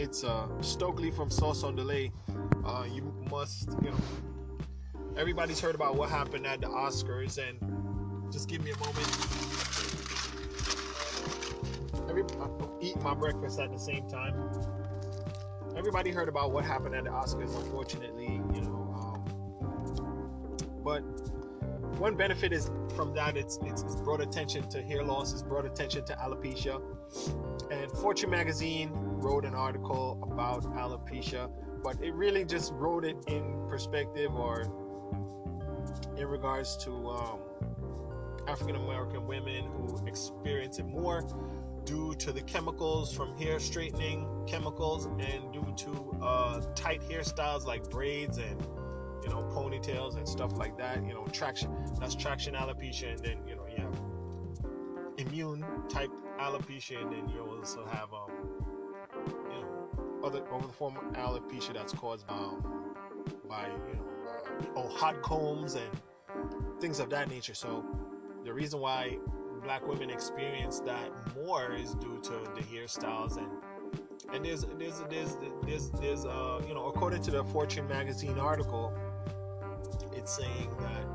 It's Stokely from Sauce on Delay. You must, everybody's heard about what happened at the Oscars, and just give me a moment. I'm eating my breakfast at the same time. Everybody heard about what happened at the Oscars, unfortunately, but one benefit is from that it's brought attention to hair loss, it's brought attention to alopecia, and Fortune magazine wrote an article about alopecia, but it really just wrote it in perspective or in regards to African American women who experience it more due to the chemicals from hair straightening chemicals and due to tight hairstyles like braids and ponytails and stuff like that. Traction alopecia, and then you have immune type alopecia, and then you also have other form of alopecia that's caused by hot combs and things of that nature. So the reason why Black women experience that more is due to the hairstyles, and there's according to the Fortune magazine article, it's saying that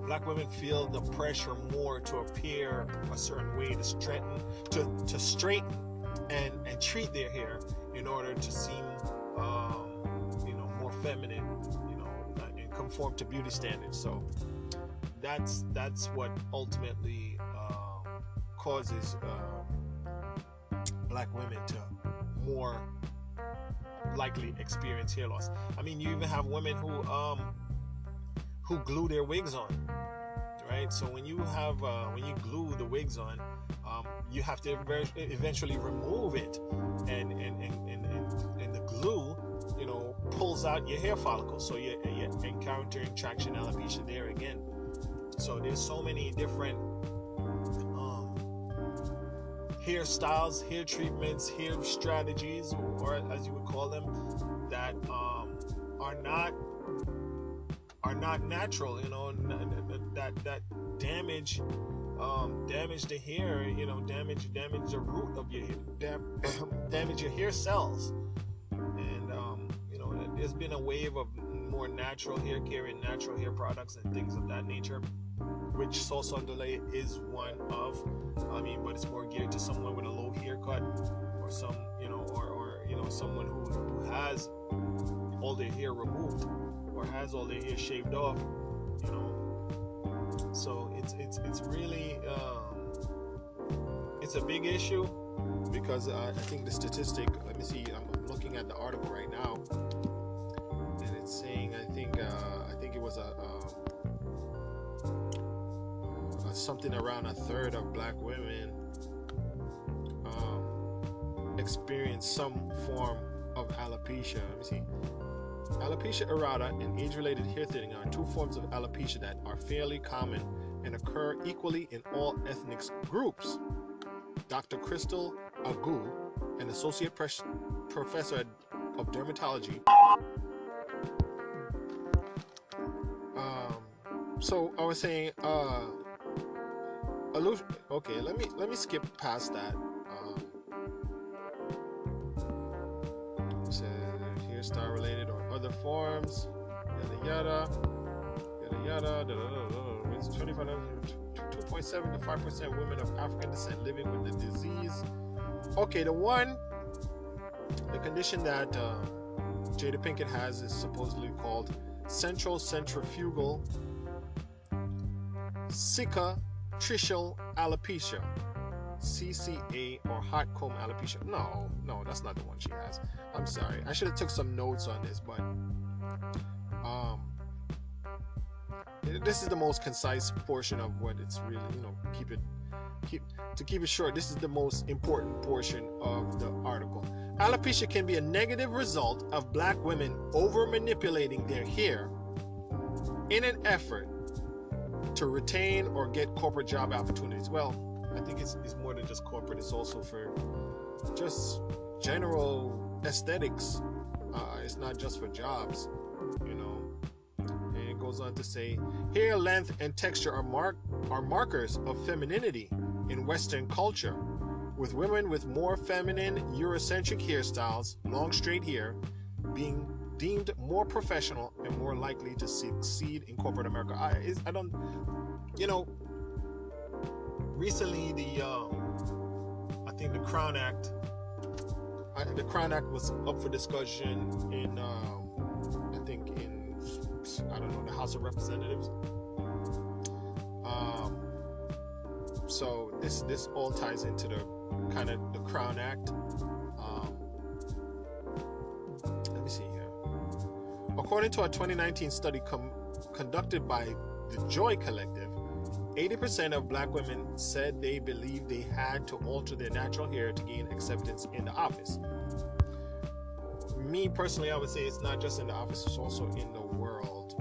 Black women feel the pressure more to appear a certain way, to straighten and treat their hair in order to seem more feminine, and conform to beauty standards. So that's what ultimately causes Black women to more likely experience hair loss. I mean, you even have women who glue their wigs on, right? So when you glue the wigs on, you have to eventually remove it, and the glue pulls out your hair follicles, so you're encountering traction alopecia there again. So there's so many different hairstyles, hair treatments, hair strategies, or as you would call them, that are not natural, that damage the hair, damage the root of your hair, damage your hair cells. And there's been a wave of more natural hair care and natural hair products and things of that nature, which Sauce on Delay is one of. But it's more geared to someone with a low haircut, or some, or someone who has all their hair removed or has all their hair shaved off. So it's really it's a big issue, because I think the statistic. Let me see. I'm looking at the article right now, and it's saying I think it was something around a third of Black women experience some form of alopecia. Let me see. Alopecia areata and age-related hair thinning are two forms of alopecia that are fairly common and occur equally in all ethnic groups. Dr. Crystal Agu, an associate professor of dermatology. So I was saying, okay, let me skip past that. Hairstyle related or other forms, yada yada. It's 2.7 to 5% women of African descent living with the disease. Okay, the condition that Jada Pinkett has is supposedly called central centrifugal cicatricial alopecia, CCA, or hot comb alopecia. No, that's not the one she has. I'm sorry. I should have took some notes on this, but this is the most concise portion of what it's really, keep it short. This is the most important portion of the article. Alopecia can be a negative result of Black women over manipulating their hair in an effort to retain or get corporate job opportunities. Well, I think it's more than just corporate. It's also for just general aesthetics. It's not just for jobs, And it goes on to say, hair length and texture are markers of femininity in Western culture, with women with more feminine Eurocentric hairstyles, long straight hair, being deemed more professional and more likely to succeed in corporate America. I don't, you know, recently I think the Crown Act was up for discussion in I don't know, the House of Representatives. So this all ties into the kind of the Crown Act. Let me see here. According to a 2019 study conducted by the Joy Collective, 80% of black women said they believed they had to alter their natural hair to gain acceptance in the office. Me personally, I would say it's not just in the office, it's also in the world.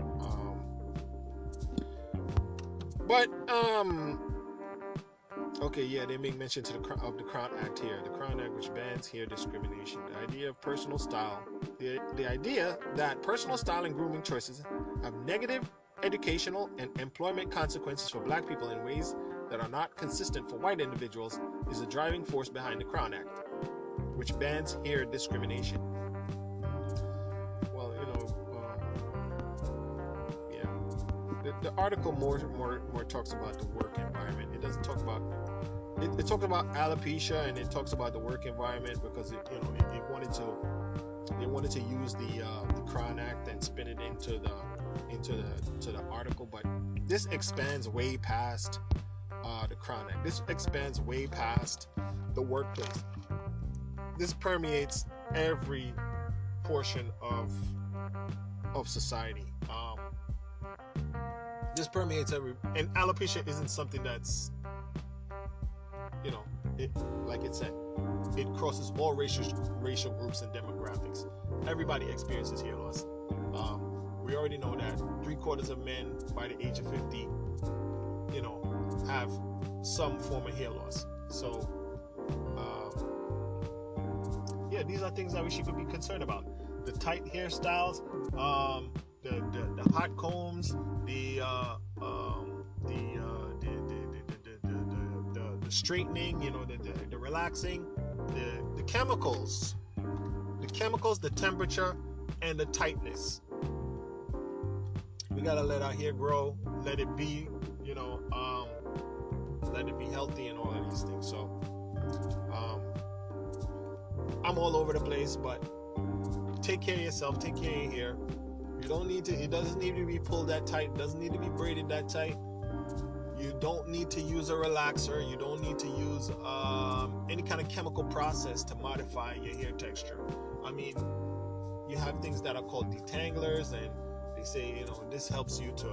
Okay, yeah, they make mention of the Crown Act here. The Crown Act, which bans hair discrimination. The idea of personal style. The idea that personal style and grooming choices have negative educational and employment consequences for black people in ways that are not consistent for white individuals is the driving force behind the Crown Act, which bans hair discrimination. Well, the article more talks about the work environment. It doesn't talk about it talks about alopecia, and it talks about the work environment because they wanted to use the Crown Act and spin it into the article, but this expands way past the Crown Act. This expands way past the workplace. This permeates every portion of society. This permeates and alopecia isn't something that's, like it said, it crosses all racial groups and demographics. Everybody experiences hair loss. We already know that 3/4 of men by the age of 50, have some form of hair loss. So, these are things that we should be concerned about. The tight hairstyles, the hot combs, the straightening, the relaxing, the chemicals, the temperature, and the tightness. We gotta let our hair grow, let it be, let it be healthy and all of these things. So, I'm all over the place, but take care of yourself, take care of your hair. It doesn't need to be pulled that tight, it doesn't need to be braided that tight. You don't need to use a relaxer. You don't need to use any kind of chemical process to modify your hair texture. I mean, you have things that are called detanglers, and they say, this helps you to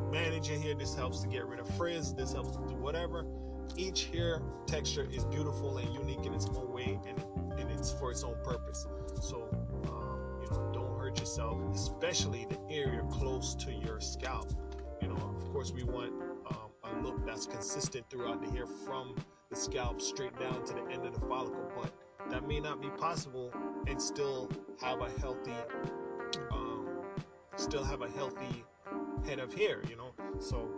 manage your hair, this helps to get rid of frizz, this helps to do whatever. Each hair texture is beautiful and unique in its own way, and it's for its own purpose. So, don't hurt yourself, especially the area close to your scalp. Of course, we want a look that's consistent throughout the hair from the scalp straight down to the end of the follicle, but that may not be possible and still have a healthy head of hair, So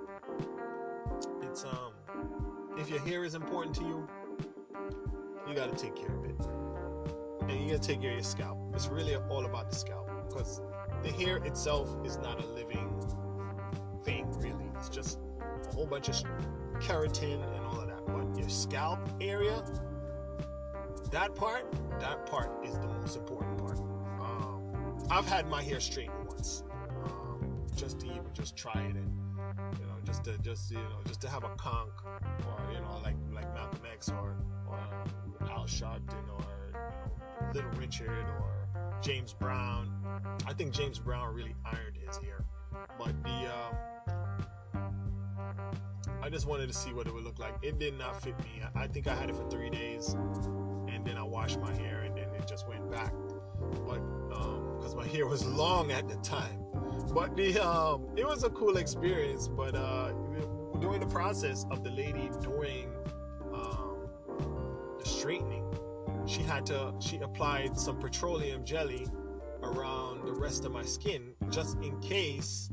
it's if your hair is important to you, you got to take care of it, and you got to take care of your scalp. It's really all about the scalp, because the hair itself is not a living thing, really. It's just a whole bunch of keratin and all of that. But your scalp area, that part is the most important part. I've had my hair straightened once, just to even just try it, and just to have a conch, or like Malcolm X or Al Sharpton, or Little Richard, or James Brown. I think James Brown really ironed his hair, but I just wanted to see what it would look like. It did not fit me. I think I had it for 3 days, and then I washed my hair, and then it just went back. But because my hair was long at the time, but it was a cool experience. But during the process of the lady doing the straightening, she applied some petroleum jelly around the rest of my skin, just in case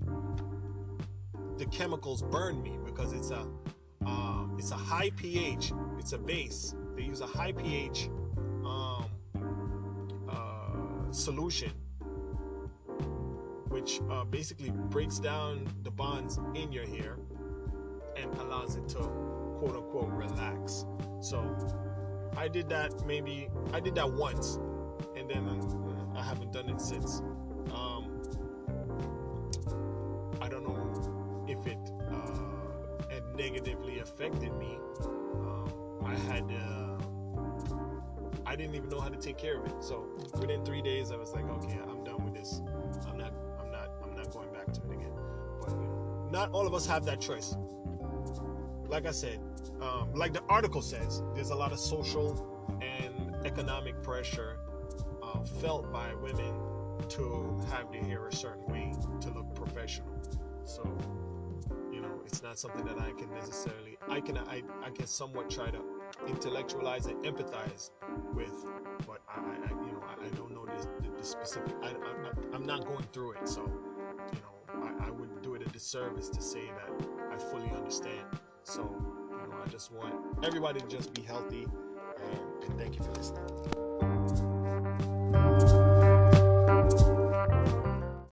the chemicals burn me, because it's a high pH, it's a base, They use a high pH solution, which basically breaks down the bonds in your hair and allows it to quote unquote relax. So I did that once, and then I haven't done it since. I don't know if it negatively affected me. I didn't even know how to take care of it. So within 3 days, I was like, okay, I'm done with this. I'm not going back to it again. But not all of us have that choice. Like I said, like the article says, there's a lot of social and economic pressure felt by women to have their hair a certain way to look professional. So it's not something that I can necessarily. I can somewhat try to intellectualize and empathize with, but I don't know the specific. I'm not going through it, so I would do it a disservice to say that I fully understand. So I just want everybody to just be healthy, and thank you for listening.